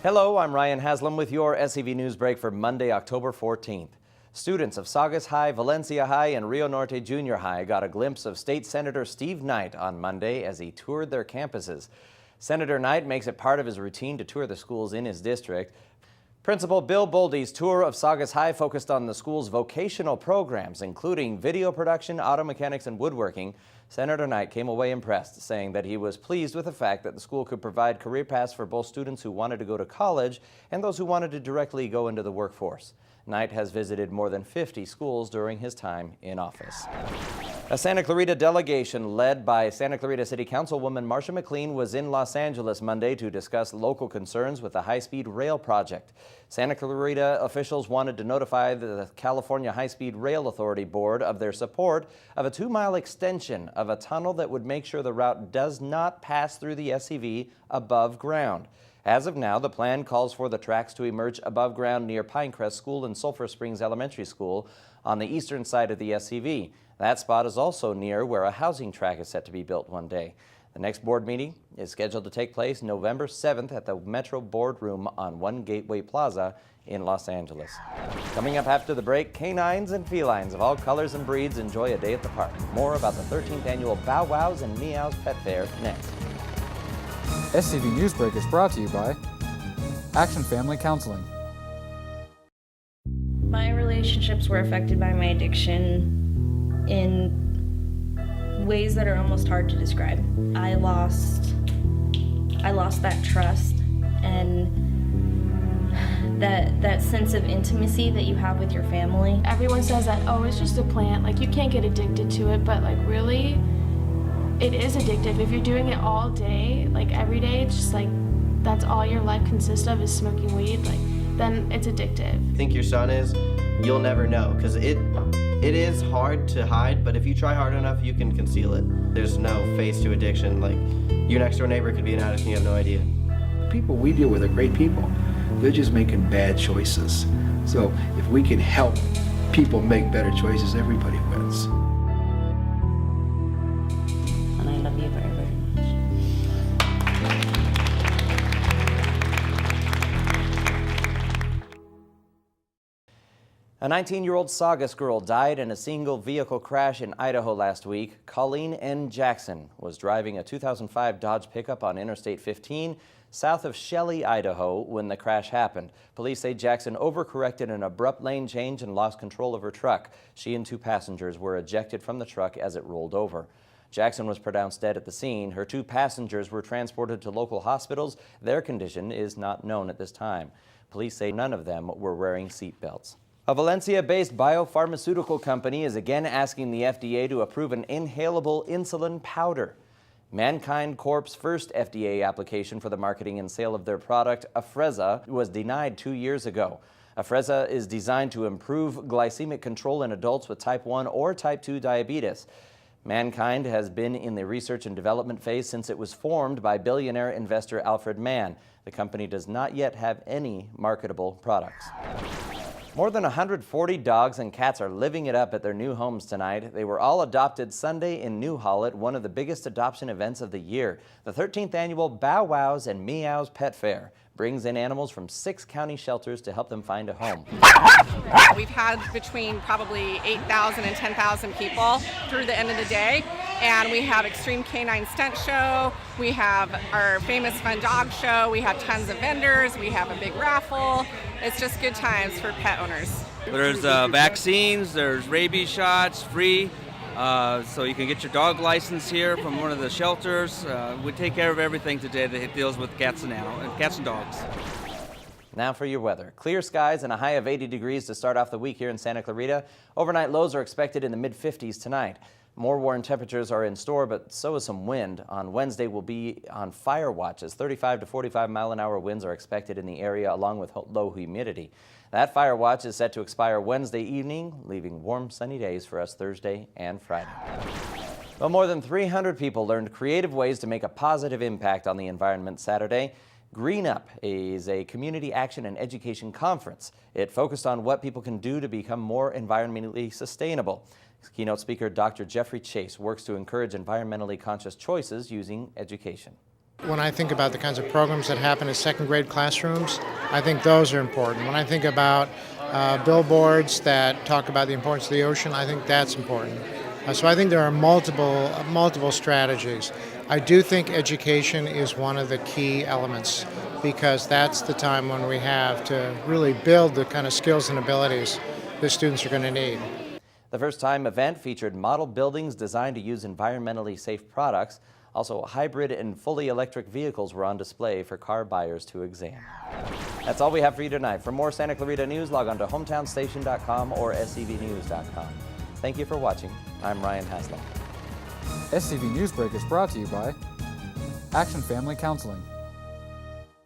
Hello, I'm Ryan Haslam with your SCV News Break for Monday, October 14th. Students of Saugus High, Valencia High, and Rio Norte Junior High got a glimpse of State Senator Steve Knight on Monday as he toured their campuses. Senator Knight makes it part of his routine to tour the schools in his district. Principal Bill Boldy's tour of Saugus High focused on the school's vocational programs, including video production, auto mechanics, and woodworking. Senator Knight came away impressed, saying that he was pleased with the fact that the school could provide career paths for both students who wanted to go to college and those who wanted to directly go into the workforce. Knight has visited more than 50 schools during his time in office. A Santa Clarita delegation led by Santa Clarita City Councilwoman Marsha McLean was in Los Angeles Monday to discuss local concerns with the high-speed rail project. Santa Clarita officials wanted to notify the California High-Speed Rail Authority Board of their support of a 2-mile extension of a tunnel that would make sure the route does not pass through the SCV above ground. As of now, the plan calls for the tracks to emerge above ground near Pinecrest School and Sulphur Springs Elementary School on the eastern side of the SCV. That spot is also near where a housing track is set to be built one day. The next board meeting is scheduled to take place November 7th at the Metro Boardroom on One Gateway Plaza in Los Angeles. Coming up after the break, canines and felines of all colors and breeds enjoy a day at the park. More about the 13th annual Bow Wows and Meows Pet Fair next. SCV Newsbreak is brought to you by Action Family Counseling. My relationships were affected by my addiction in ways that are almost hard to describe. I lost that trust and that sense of intimacy that you have with your family. Everyone says that, oh, it's just a plant, like you can't get addicted to it, but like really, it is addictive. If you're doing it all day, like every day, it's just like that's all your life consists of is smoking weed, like then it's addictive. Think your son is, you'll never know, because it is hard to hide, but if you try hard enough, you can conceal it. There's no face to addiction. Like your next door neighbor could be an addict and you have no idea. People we deal with are great people. They're just making bad choices. So if we can help people make better choices, everybody wins. And I love you very, very much. A 19-year-old Saugus girl died in a single vehicle crash in Idaho last week. Colleen N. Jackson was driving a 2005 Dodge pickup on Interstate 15 south of Shelley, Idaho, when the crash happened. Police say Jackson overcorrected an abrupt lane change and lost control of her truck. She and 2 passengers were ejected from the truck as it rolled over. Jackson was pronounced dead at the scene. Her 2 passengers were transported to local hospitals. Their condition is not known at this time. Police say none of them were wearing seat belts. A Valencia-based biopharmaceutical company is again asking the FDA to approve an inhalable insulin powder. Mankind Corp's first FDA application for the marketing and sale of their product, Afrezza, was denied 2 years ago. Afrezza is designed to improve glycemic control in adults with type 1 or type 2 diabetes. Mankind has been in the research and development phase since it was formed by billionaire investor Alfred Mann. The company does not yet have any marketable products. More than 140 dogs and cats are living it up at their new homes tonight. They were all adopted Sunday in Newhall at one of the biggest adoption events of the year. The 13th annual Bow Wows and Meows Pet Fair brings in animals from 6 county shelters to help them find a home. We've had between probably 8,000 and 10,000 people through the end of the day, and we have Extreme Canine Stunt Show, we have our famous Fun Dog Show, we have tons of vendors, we have a big raffle. It's just good times for pet owners. There's vaccines, there's rabies shots, free, so you can get your dog license here from one of the shelters. We take care of everything today that deals with cats and dogs. Now for your weather. Clear skies and a high of 80 degrees to start off the week here in Santa Clarita. Overnight lows are expected in the mid-50s tonight. More warm temperatures are in store, but so is some wind. On Wednesday, we'll be on fire watch as 35 to 45 mile-an-hour winds are expected in the area along with low humidity. That fire watch is set to expire Wednesday evening, leaving warm, sunny days for us Thursday and Friday. Well, more than 300 people learned creative ways to make a positive impact on the environment Saturday. Green Up is a community action and education conference. It focused on what people can do to become more environmentally sustainable. Keynote speaker Dr. Jeffrey Chase works to encourage environmentally conscious choices using education. When I think about the kinds of programs that happen in second grade classrooms, I think those are important. When I think about billboards that talk about the importance of the ocean, I think that's important. So I think there are multiple strategies. I do think education is one of the key elements because that's the time when we have to really build the kind of skills and abilities that students are going to need. The first time event featured model buildings designed to use environmentally safe products. Also, hybrid and fully electric vehicles were on display for car buyers to examine. That's all we have for you tonight. For more Santa Clarita news, log on to hometownstation.com or scvnews.com. Thank you for watching. I'm Ryan Haslam. SCV Newsbreak is brought to you by Action Family Counseling.